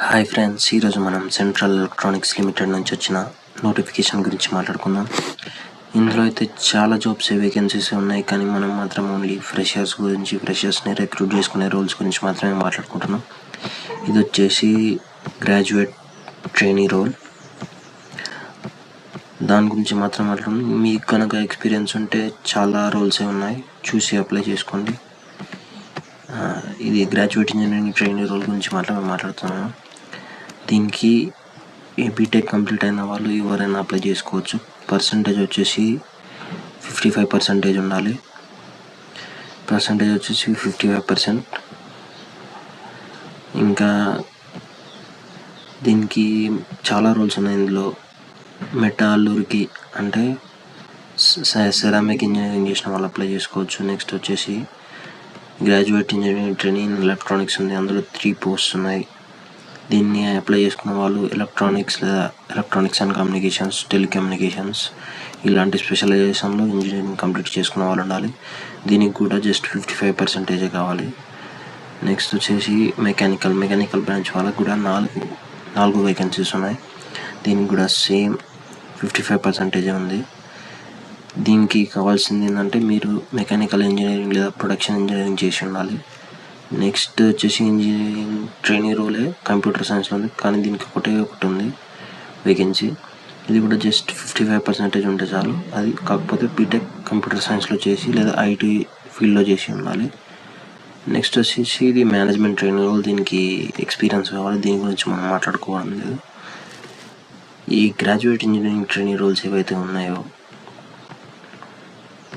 Hi friends, ఈరోజు మనం central electronics limited నుంచి వచ్చిన నోటిఫికేషన్ గురించి మాట్లాడుకుందాం. ఇందులో అయితే చాలా జాబ్స్ వేకెన్సీస్ ఉన్నాయి, కానీ మనం మాత్రం ఓన్లీ ఫ్రెషర్స్ని రిక్రూట్ చేసుకునే రోల్స్ గురించి మాత్రమే మాట్లాడుకుంటున్నాం. ఇది వచ్చేసి గ్రాడ్యుయేట్ ట్రైనీ రోల్. దాని గురించి మాత్రం మాట్లాడుకుందాం. మీకు కనుక ఎక్స్పీరియన్స్ ఉంటే చాలా రోల్సే ఉన్నాయి, చూసి అప్లై చేసుకోండి. ఇది గ్రాడ్యుయేట్ ఇంజనీరింగ్ ట్రైనీ రోల్ గురించి మాట్లాడుతున్నాను. దీనికి బీటెక్ కంప్లీట్ అయిన వాళ్ళు ఎవరైనా అప్లై చేసుకోవచ్చు. పర్సంటేజ్ వచ్చేసి 55% ఉండాలి. పర్సంటేజ్ వచ్చేసి 55%. ఇంకా దీనికి చాలా రోల్స్ ఉన్నాయి. ఇందులో మెటాలూర్కి అంటే సెరామిక్ ఇంజనీరింగ్ చేసిన వాళ్ళు అప్లై చేసుకోవచ్చు. నెక్స్ట్ వచ్చేసి graduate engineering training in electronics ఉంది. అందులో 3 పోస్ట్స్ ఉన్నాయి. దీన్ని అప్లై చేసుకున్న వాళ్ళు ఎలక్ట్రానిక్స్ లేదా ఎలక్ట్రానిక్స్ అండ్ కమ్యూనికేషన్స్, టెలికమ్యూనికేషన్స్ ఇలాంటి స్పెషలైజేషన్లో ఇంజనీరింగ్ కంప్లీట్ చేసుకున్న వాళ్ళు ఉండాలి. దీనికి కూడా జస్ట్ 55% కావాలి. నెక్స్ట్ వచ్చేసి మెకానికల్ బ్రాంచ్ వాళ్ళకి కూడా 4 వేకెన్సీస్ ఉన్నాయి. దీనికి కూడా సేమ్ 55% ఉంది. దీనికి కావాల్సింది ఏంటంటే మీరు మెకానికల్ ఇంజనీరింగ్ లేదా ప్రొడక్షన్ ఇంజనీరింగ్ చేసి ఉండాలి. నెక్స్ట్ వచ్చేసి ఇంజనీరింగ్ ట్రైనీ రోలే కంప్యూటర్ సైన్స్లో ఉంది, కానీ దీనికి ఒకటి ఉంది వేకెన్సీ. ఇది కూడా జస్ట్ 55% ఉంటే చాలు. అది కాకపోతే బీటెక్ కంప్యూటర్ సైన్స్లో చేసి లేదా ఐటీ ఫీల్డ్లో చేసి ఉండాలి. నెక్స్ట్ వచ్చేసి ఇది మేనేజ్మెంట్ ట్రైనీ రోల్. దీనికి ఎక్స్పీరియన్స్ కావాలి. దీని గురించి మనం మాట్లాడుకోవడం లేదు. ఈ గ్రాడ్యుయేట్ ఇంజనీరింగ్ ట్రైనీ రోల్స్ ఏవైతే ఉన్నాయో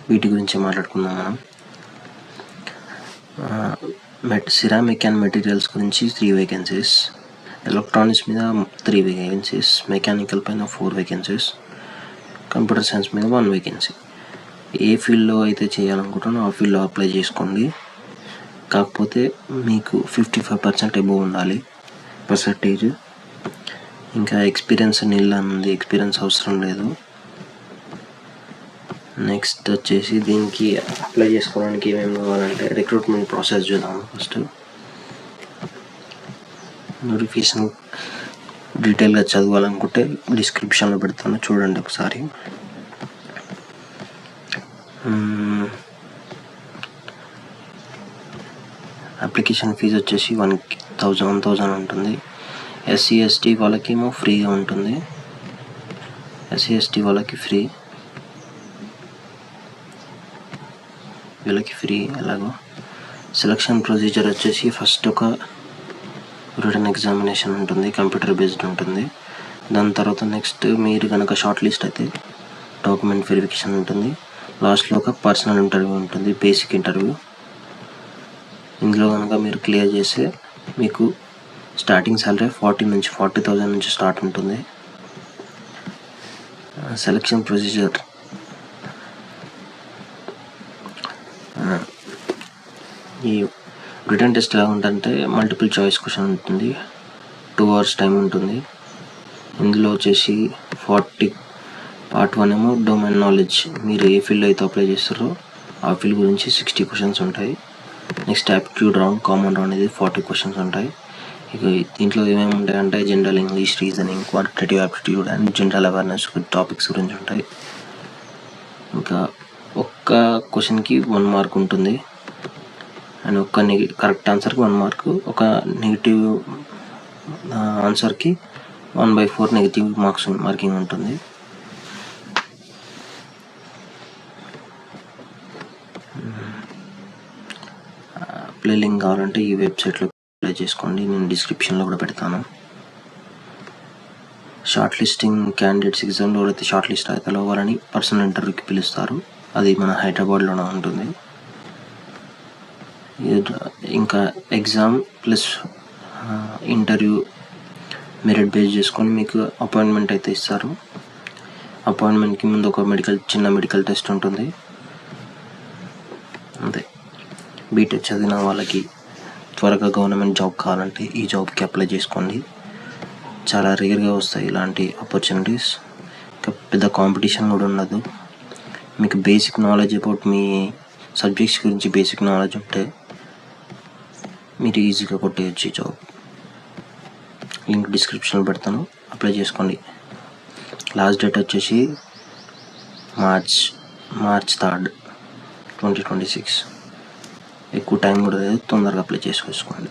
వీటి గురించి మాట్లాడుకుందాం మనం. సిరామిక్ అండ్ మెటీరియల్స్ గురించి 3 వేకెన్సీస్, ఎలక్ట్రానిక్స్ మీద 3 వేకెన్సీస్, మెకానికల్ పైన 4 వేకెన్సీస్, కంప్యూటర్ సైన్స్ మీద 1 వేకెన్సీ. ఏ ఫీల్డ్లో అయితే చేయాలనుకుంటున్నారో ఆ ఫీల్డ్లో అప్లై చేసుకోండి. కాకపోతే మీకు 55% అబోవ్ ఉండాలి పర్సంటేజ్. ఇంకా ఎక్స్పీరియన్స్ నీళ్ళ ఉంది, ఎక్స్పీరియన్స్ అవసరం లేదు. నెక్స్ట్ వచ్చేసి దీనికి అప్లై చేసుకోవడానికి ఏమేమి కావాలంటే రిక్రూట్మెంట్ ప్రాసెస్ చూద్దాం. ఫస్ట్ నోటిఫికేషన్ డీటెయిల్గా చదవాలనుకుంటే డిస్క్రిప్షన్లో పెడతాను, చూడండి ఒకసారి. అప్లికేషన్ ఫీజు వచ్చేసి 1,000 ఉంటుంది. ఎస్సీ ఎస్టీ వాళ్ళకేమో ఫ్రీగా ఉంటుంది. ఎస్సీ ఎస్టీ వాళ్ళకి ఫ్రీ, వీళ్ళకి ఫ్రీ. ఎలాగో సెలక్షన్ ప్రొసీజర్ వచ్చేసి ఫస్ట్ ఒక రిటన్ ఎగ్జామినేషన్ ఉంటుంది, కంప్యూటర్ బేస్డ్ ఉంటుంది. దాని తర్వాత నెక్స్ట్ మీరు కనుక షార్ట్ లిస్ట్ అయితే డాక్యుమెంట్ వెరిఫికేషన్ ఉంటుంది. లాస్ట్లో ఒక పర్సనల్ ఇంటర్వ్యూ ఉంటుంది, బేసిక్ ఇంటర్వ్యూ. ఇందులో కనుక మీరు క్లియర్ చేస్తే మీకు స్టార్టింగ్ సాలరీ 40,000 నుంచి స్టార్ట్ ఉంటుంది. సెలక్షన్ ప్రొసీజర్ ఈ రిటన్ టెస్ట్ ఎలా ఉంటుందంటే మల్టిపుల్ చాయిస్ క్వశ్చన్ ఉంటుంది, 2 hours టైం ఉంటుంది. ఇందులో వచ్చేసి 40 పార్ట్ 1 ఏమో డొమైన్ నాలెడ్జ్, మీరు ఏ ఫీల్డ్ అయితే అప్లై చేస్తారో ఆ ఫీల్డ్ గురించి 60 క్వశ్చన్స్ ఉంటాయి. Next aptitude round, common round ఇది 40 క్వశ్చన్స్ ఉంటాయి. ఇక దీంట్లో ఏమేమి ఉంటాయంటే general English, reasoning, quantitative aptitude and general awareness topics గురించి ఉంటాయి. ఇంకా ఒక్క క్వశ్చన్కి 1 మార్క్ ఉంటుంది అండ్ ఒక్క కరెక్ట్ ఆన్సర్కి 1 మార్క్, ఒక నెగిటివ్ ఆన్సర్కి 1/4 నెగిటివ్ మార్కింగ్ ఉంటుంది. అప్లై లింక్ కావాలంటే ఈ వెబ్సైట్లో అప్లై చేసుకోండి, నేను డిస్క్రిప్షన్లో కూడా పెడతాను. షార్ట్ లిస్టింగ్ క్యాండిడేట్స్ ఎగ్జామ్లో ఎవరైతే షార్ట్ లిస్ట్ అవుతారో వాళ్ళని పర్సనల్ ఇంటర్వ్యూకి పిలుస్తారు. అది మన హైదరాబాద్లోనే ఉంటుంది. ఇంకా exam plus interview merit base చేసుకొని మీకు అపాయింట్మెంట్ అయితే ఇస్తారు. అపాయింట్మెంట్కి ముందు ఒక చిన్న మెడికల్ టెస్ట్ ఉంటుంది. అంతే. బీటెక్ చదివిన వాళ్ళకి త్వరగా గవర్నమెంట్ జాబ్ కావాలంటే ఈ జాబ్కి అప్లై చేసుకోండి. చాలా రేర్గా వస్తాయి ఇలాంటి ఆపర్చునిటీస్. ఇంకా పెద్ద కాంపిటీషన్ కూడా ఉండదు. మీకు basic knowledge about me subjects గురించి బేసిక్ నాలెడ్జ్ ఉంటే మీరు ఈజీగా కొట్టేయచ్చు ఈ జాబ్. లింక్ డిస్క్రిప్షన్లో పెడతాను, అప్లై చేసుకోండి. లాస్ట్ డేట్ వచ్చేసి మార్చ్ 3, 2026. ఎక్కువ టైం కూడా లేదు, తొందరగా అప్లై చేసుకోండి.